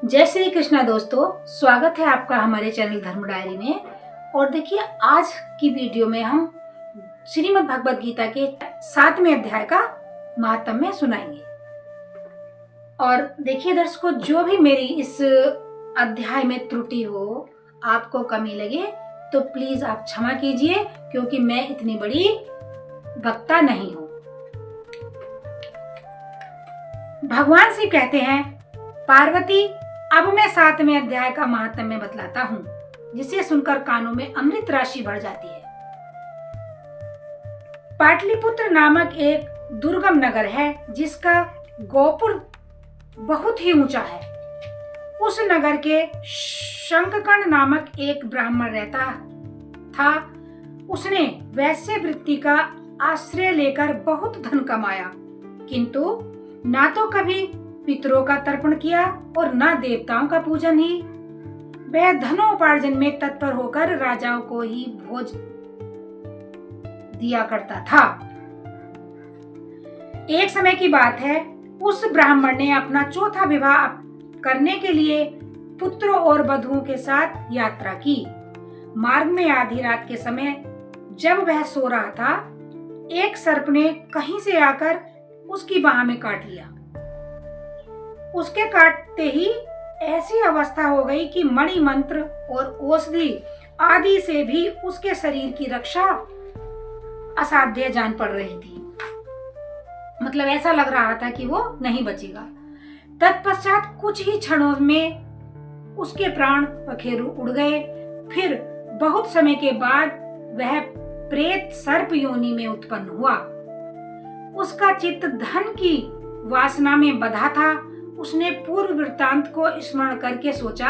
जय श्री कृष्णा दोस्तों, स्वागत है आपका हमारे चैनल धर्म डायरी में। और देखिए, आज की वीडियो में हम श्रीमद् भगवद गीता के 7वें अध्याय का महात्म्य सुनाएंगे। और देखिए दर्शकों, जो भी मेरी इस अध्याय में त्रुटि हो, आपको कमी लगे तो प्लीज आप क्षमा कीजिए, क्योंकि मैं इतनी बड़ी वक्ता नहीं हूँ। भगवान श्री कहते हैं, पार्वती अब मैं 7वें अध्याय का महात्म्य बतलाता हूँ, जिसे सुनकर कानों में अमृत राशि भर जाती है। पाटलिपुत्र नामक एक दुर्गम नगर है, जिसका गोपुर बहुत ही ऊंचा है। उस नगर के शंखकर्ण नामक एक ब्राह्मण रहता था। उसने वैश्य वृत्ति का आश्रय लेकर बहुत धन कमाया, किंतु ना तो कभी पितरों का तर्पण किया और ना देवताओं का पूजन ही। वह धनोपार्जन में तत्पर होकर राजाओं को ही भोज दिया करता था। एक समय की बात है, उस ब्राह्मण ने अपना चौथा विवाह करने के लिए पुत्रों और वधुओं के साथ यात्रा की। मार्ग में आधी रात के समय जब वह सो रहा था, एक सर्प ने कहीं से आकर उसकी बाह में काट लिया। उसके काटते ही ऐसी अवस्था हो गई कि मणि मंत्र और औषधि आदि से भी उसके शरीर की रक्षा असाध्य जान पड़ रही थी। मतलब ऐसा लग रहा था कि वो नहीं बचेगा। तत्पश्चात कुछ ही क्षणों में उसके प्राण पखेरु उड़ गए। फिर बहुत समय के बाद वह प्रेत सर्प योनि में उत्पन्न हुआ। उसका चित्त धन की वासना में बंधा था। उसने पूर्व वृत्तांत को स्मरण करके सोचा,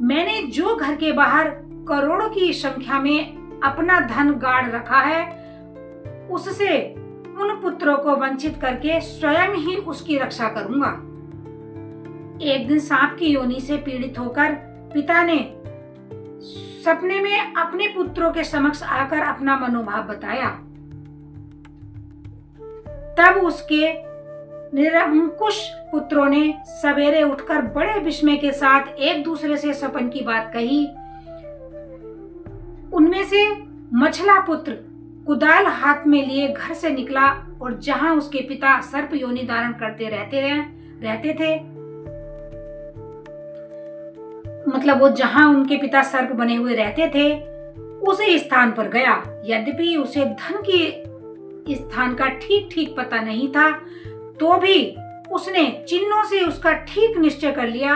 मैंने जो घर के बाहर करोड़ों की संख्या में अपना धन गाड़ रखा है, उससे उन पुत्रों को वंचित करके स्वयं ही उसकी रक्षा करूंगा। एक दिन सांप की योनि से पीड़ित होकर पिता ने सपने में अपने पुत्रों के समक्ष आकर अपना मनोभाव बताया। तब उसके निरंकुश पुत्रों ने सवेरे उठकर बड़े विस्मय के साथ एक दूसरे से सपन की बात कही। उनमें से मछला पुत्र कुदाल हाथ में लिए घर से निकला और जहां उसके पिता सर्प योनि धारण करते रहते थे, मतलब वो जहां उनके पिता सर्प बने हुए रहते थे, उसे स्थान पर गया। यद्यपि उसे धन की स्थान का ठीक ठीक पता नहीं था, तो भी उसने चिन्हों से उसका ठीक निश्चय कर लिया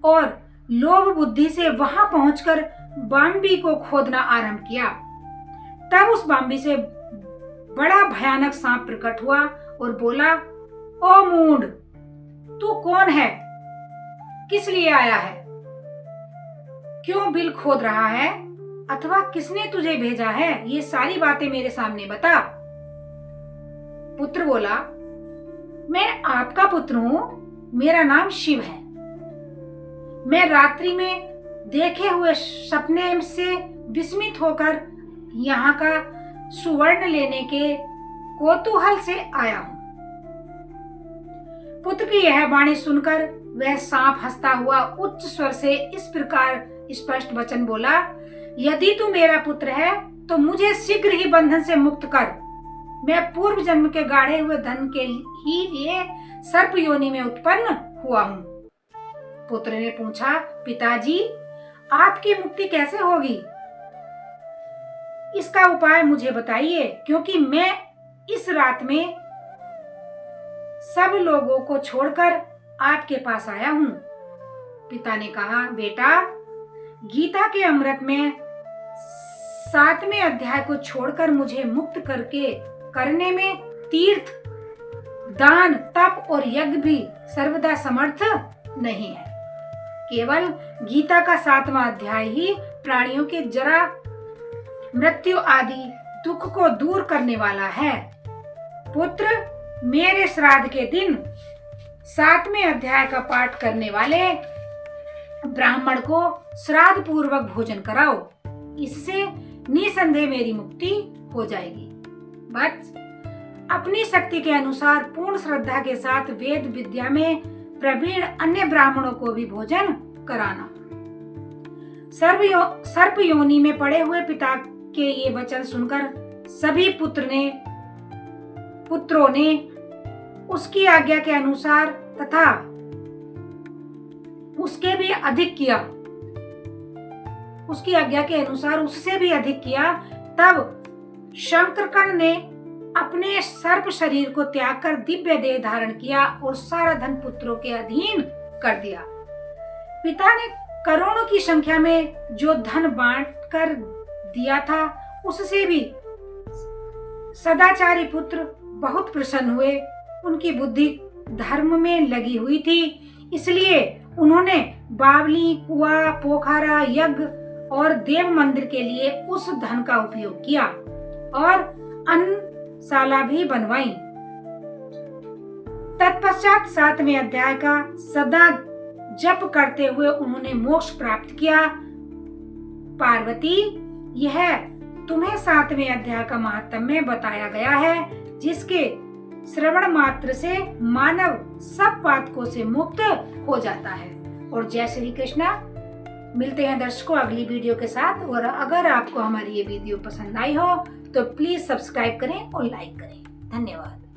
और लोभ बुद्धि से वहां पहुंचकर बाम्बी को खोदना आरंभ किया। तब उस बाम्बी से बड़ा भयानक सांप प्रकट हुआ और बोला, ओ मूढ़, तू कौन है? किस लिए आया है? क्यों बिल खोद रहा है? अथवा किसने तुझे भेजा है? ये सारी बातें मेरे सामने बता। पुत्र बोला, मैं आपका पुत्र हूं, मेरा नाम शिव है। मैं रात्रि में देखे हुए सपने से विस्मित होकर यहाँ का सुवर्ण लेने के कौतूहल से आया हूं। पुत्र की यह वाणी सुनकर वह सांप हंसता हुआ उच्च स्वर से इस प्रकार स्पष्ट वचन बोला, यदि तू मेरा पुत्र है तो मुझे शीघ्र ही बंधन से मुक्त कर। मैं पूर्व जन्म के गाढ़े हुए धन के ही लिए सर्प योनि में उत्पन्न हुआ हूँ। पुत्र ने पूछा, पिताजी, आपकी मुक्ति कैसे होगी? इसका उपाय मुझे बताइए, क्योंकि मैं इस रात में सब लोगों को छोड़कर आपके पास आया हूँ। पिता ने कहा, बेटा, गीता के अमृत में 7वें अध्याय को छोड़कर मुझे मुक्त करने में तीर्थ, दान, तप और यज्ञ भी सर्वदा समर्थ नहीं है। केवल गीता का 7वां अध्याय ही प्राणियों के जरा, मृत्यु आदि दुख को दूर करने वाला है। पुत्र, मेरे श्राद्ध के दिन 7वें अध्याय का पाठ करने वाले ब्राह्मण को श्राद्ध पूर्वक भोजन कराओ। इससे निसंदेह मेरी मुक्ति हो जाएगी। बस अपनी शक्ति के अनुसार पूर्ण श्रद्धा के साथ वेद विद्या में प्रवीण अन्य ब्राह्मणों को भी भोजन कराना। सर्प योनि में पड़े हुए पिता के ये वचन सुनकर सभी पुत्रों ने उसकी आज्ञा के अनुसार तथा उसके भी अधिक किया, उसकी आज्ञा के अनुसार उससे भी अधिक किया। तब शंकरकर्ण ने अपने सर्प शरीर को त्याग कर दिव्य देह धारण किया और सारा धन पुत्रों के अधीन कर दिया। पिता ने करोड़ों की संख्या में जो धन बांट कर दिया था, उससे भी सदाचारी पुत्र बहुत प्रसन्न हुए। उनकी बुद्धि धर्म में लगी हुई थी, इसलिए उन्होंने बावली, कुआं, पोखरा, यज्ञ और देव मंदिर के लिए उस धन का उपयोग किया और अन्नशाला भी बनवाई। तत्पश्चात 7वें अध्याय का सदा जप करते हुए उन्होंने मोक्ष प्राप्त किया। पार्वती, यह तुम्हें 7वें अध्याय का महात्म्य बताया गया है, जिसके श्रवण मात्र से मानव सब पातकों से मुक्त हो जाता है। और जय श्री कृष्णा। मिलते हैं दर्शकों अगली वीडियो के साथ। और अगर आपको हमारी ये वीडियो पसंद आई हो तो प्लीज सब्सक्राइब करें और लाइक करें। धन्यवाद।